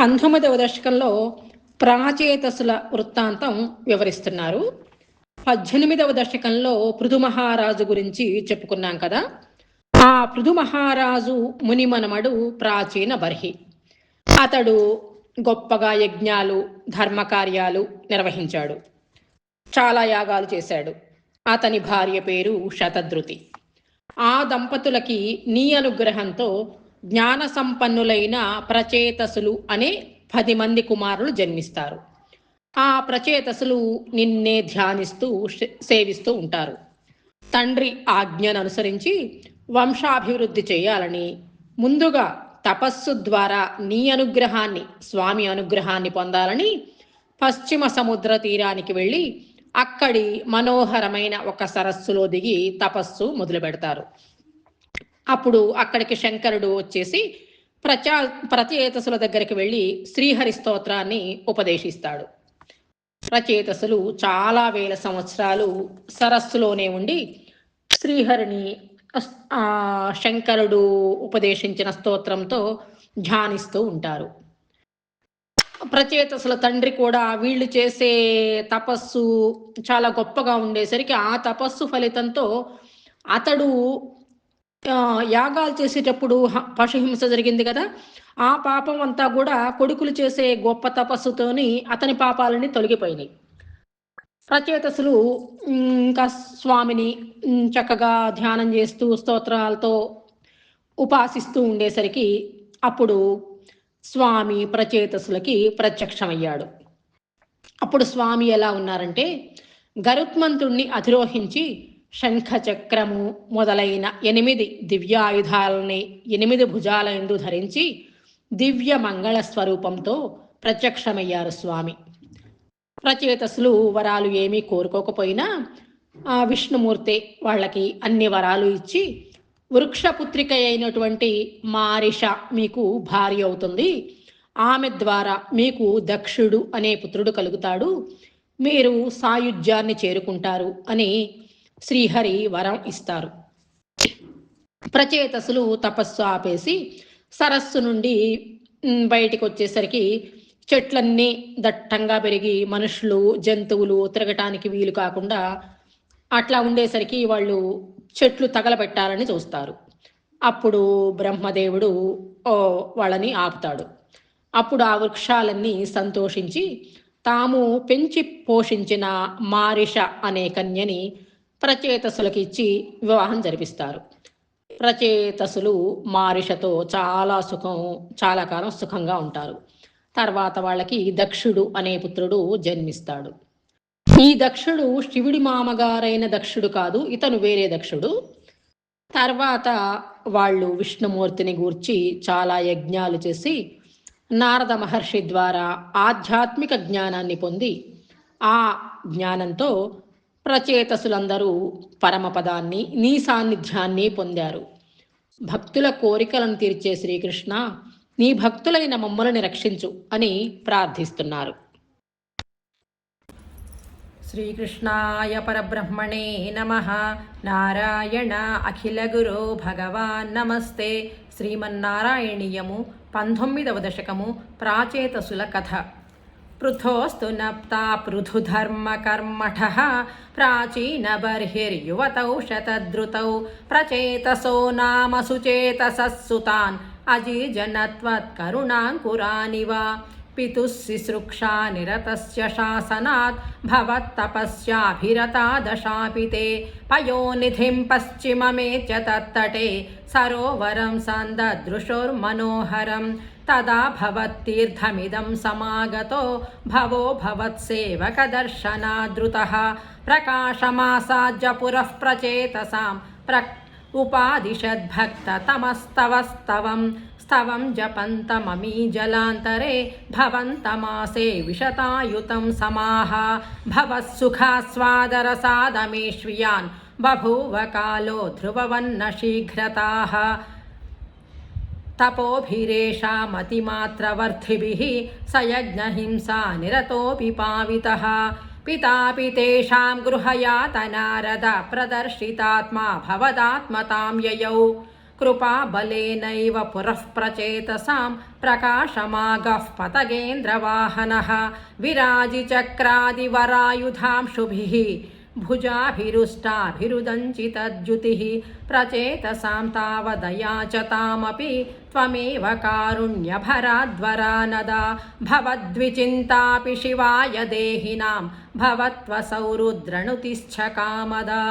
19వ దశకంలో ప్రాచేతసుల వృత్తాంతం వివరిస్తున్నారు. 18వ దశకంలో పృథు మహారాజు గురించి చెప్పుకున్నాం కదా. ఆ పృథు మహారాజు మునిమనమడు ప్రాచీన బర్హి. అతడు గొప్పగా యజ్ఞాలు ధర్మకార్యాలు నిర్వహించాడు. చాలా యాగాలు చేశాడు. అతని భార్య పేరు శతధృతి. ఆ దంపతులకి నీ అనుగ్రహంతో జ్ఞాన సంపన్నులైన ప్రచేతసులు అనే 10 మంది కుమారులు జన్మిస్తారు. ఆ ప్రచేతసులు నిన్నే ధ్యానిస్తూ సేవిస్తూ ఉంటారు. తండ్రి ఆజ్ఞను అనుసరించి వంశాభివృద్ధి చేయాలని, ముందుగా తపస్సు ద్వారా నీ అనుగ్రహాన్ని, స్వామి అనుగ్రహాన్ని పొందాలని పశ్చిమ సముద్ర తీరానికి వెళ్ళి అక్కడి మనోహరమైన ఒక సరస్సులో దిగి తపస్సు మొదలు పెడతారు. అప్పుడు అక్కడికి శంకరుడు వచ్చేసి ప్రచేతసుల దగ్గరికి వెళ్ళి శ్రీహరి స్తోత్రాన్ని ఉపదేశిస్తాడు. ప్రచేతసులు చాలా వేల సంవత్సరాలు సరస్సులోనే ఉండి శ్రీహరిని శంకరుడు ఉపదేశించిన స్తోత్రంతో ధ్యానిస్తూ ఉంటారు. ప్రచేతసుల తండ్రి కూడా వీళ్ళు చేసే తపస్సు చాలా గొప్పగా ఉండేసరికి ఆ తపస్సు ఫలితంతో అతడు యాగాలు చేసేటప్పుడు పశుహింస జరిగింది కదా, ఆ పాపం అంతా కూడా కొడుకులు చేసే గొప్ప తపస్సుతోని అతని పాపాలని తొలగిపోయినాయి. ప్రచేతసులు ఇంకా స్వామిని చక్కగా ధ్యానం చేస్తూ స్తోత్రాలతో ఉపాసిస్తూ ఉండేసరికి అప్పుడు స్వామి ప్రచేతసులకి ప్రత్యక్షమయ్యాడు. అప్పుడు స్వామి ఎలా ఉన్నారంటే, గరుత్మంతుణ్ణి అధిరోహించి శంఖచక్రము మొదలైన 8 దివ్యాయుధాలని 8 భుజాలందు ధరించి దివ్య మంగళ స్వరూపంతో ప్రత్యక్షమయ్యారు స్వామి. ప్రచేతసులు వరాలు ఏమీ కోరుకోకపోయినా విష్ణుమూర్తి వాళ్ళకి అన్ని వరాలు ఇచ్చి, వృక్షపుత్రిక అయినటువంటి మారిష మీకు భార్య అవుతుంది, ఆమె ద్వారా మీకు దక్షుడు అనే పుత్రుడు కలుగుతాడు, మీరు సాయుధ్యాన్ని చేరుకుంటారు అని శ్రీహరి వరం ఇస్తారు. ప్రచేతసులు తపస్సు ఆపేసి సరస్సు నుండి బయటికి వచ్చేసరికి చెట్లన్నీ దట్టంగా పెరిగి మనుషులు జంతువులు తిరగటానికి వీలు కాకుండా అట్లా ఉండేసరికి వాళ్ళు చెట్లు తగలబెట్టాలని చూస్తారు. అప్పుడు బ్రహ్మదేవుడు వాళ్ళని ఆపుతాడు. అప్పుడు ఆ వృక్షాలన్నీ సంతోషించి తాము పెంచి పోషించిన మారిష అనే కన్యని ప్రచేతసులకి ఇచ్చి వివాహం జరిపిస్తారు. ప్రచేతసులు మారిషతో చాలా కాలం సుఖంగా ఉంటారు. తర్వాత వాళ్ళకి దక్షుడు అనే పుత్రుడు జన్మిస్తాడు. ఈ దక్షుడు శివుడి మామగారైన దక్షుడు కాదు, ఇతను వేరే దక్షుడు. తర్వాత వాళ్ళు విష్ణుమూర్తిని గూర్చి చాలా యజ్ఞాలు చేసి నారద మహర్షి ద్వారా ఆధ్యాత్మిక జ్ఞానాన్ని పొంది ఆ జ్ఞానంతో ప్రచేతసులందరూ పరమపదాన్ని, నీ సాన్నిధ్యాన్ని పొందారు. భక్తుల కోరికలను తీర్చే శ్రీకృష్ణ, నీ భక్తులైన మమ్మల్ని రక్షించు అని ప్రార్థిస్తున్నారు. శ్రీకృష్ణాయ పరబ్రహ్మణే నమః. నారాయణ అఖిల గురో భగవాన్ నమస్తే. శ్రీమన్నారాయణీయము 19వ దశకము ప్రాచేతసుల కథ. పృథోస్తు నప్తా పృథుధర్మకర్మఠః ప్రాచీన బర్హిర్యువతౌ శతధృతౌ ప్రచేతసో నామ సుచేతసః సుతాన్ అజీజనత్వత్కరుణాంకురానివ పితుః శుశ్రూషా నిరతస్య శాసనాత్ భవత్తపస్యాభిరతా దశాపితే పయోనిధిం పశ్చిమమేత్య తత్తటే సరోవరం సందదృశోర్మనోహరం తదా భవత్తీర్థమిదం సమాగతో భవో భవత్సేవకదర్శనాదృతః ప్రకాశమాసాజ్య పురః ప్రచేతసాం ఉపాదిశద్భక్తతమస్తవస్తవం స్తవం జపంతమమీ జలాంతరే భవంతమాసే విశతాయుతం సమాహ భవత్సుఖాస్వాదరసాదమేష్వియాన్ బభూవ కాలో ధ్రువవన్న శీఘ్రతాః తపోభిరేషామతిమాత్రవర్ధిభిః సయజ్ఞహింసా నిరతోపి పావితః పితాపి తేషాం గృహయాతనారద ప్రదర్శితాత్మా భవదాత్మతాం యయౌ कृपाबलेनैव पुरः प्रचेतसां प्रकाशमागः पतगेन्द्रवाहनः विराजिचक्रादिवरायुधांशुभिः भुजाभिरुष्टाभिरुदञ्चितद्युतिः प्रचेतसां तावदयाचतामपि त्वमेव कारुण्यभराद्वरानदा भवद्विचिन्तापि शिवाय देहिनां भवत्वसौ रुद्रनुतिश्च कामदा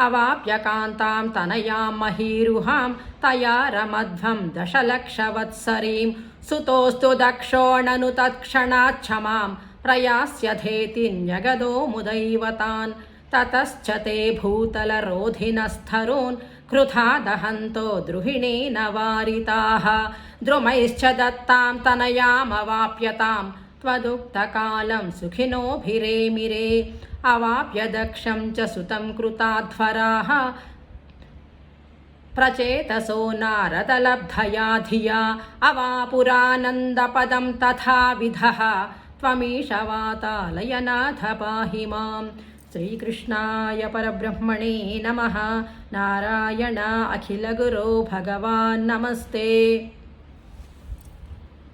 अवाप्य कान्तां तनयां महीरुहां तया रमध्वं दशलक्षवत्सरीं सुतोऽस्तु दक्षो ननु तत्क्षणाच्छमां प्रयास्यधेति न्यगदो मुदैवतान् ततश्च ते भूतलरोधिनस्थरून् कृथा दहन्तो द्रुहिणेन वारिताः द्रुमैश्च दत्तां तनयामवाप्यतां त्वदुक्तकालं सुखिनोभिरेमिरे अवाप्य दक्षं च सुतं कृताध्वराः प्रचेतसो नारदलब्धया धिया अवापुरानन्दपदं तथाविधः त्वमीशवातालयनाथ पाहि मां श्रीकृष्णाय परब्रह्मणे नमः नारायण अखिलगुरो भगवान् नमस्ते।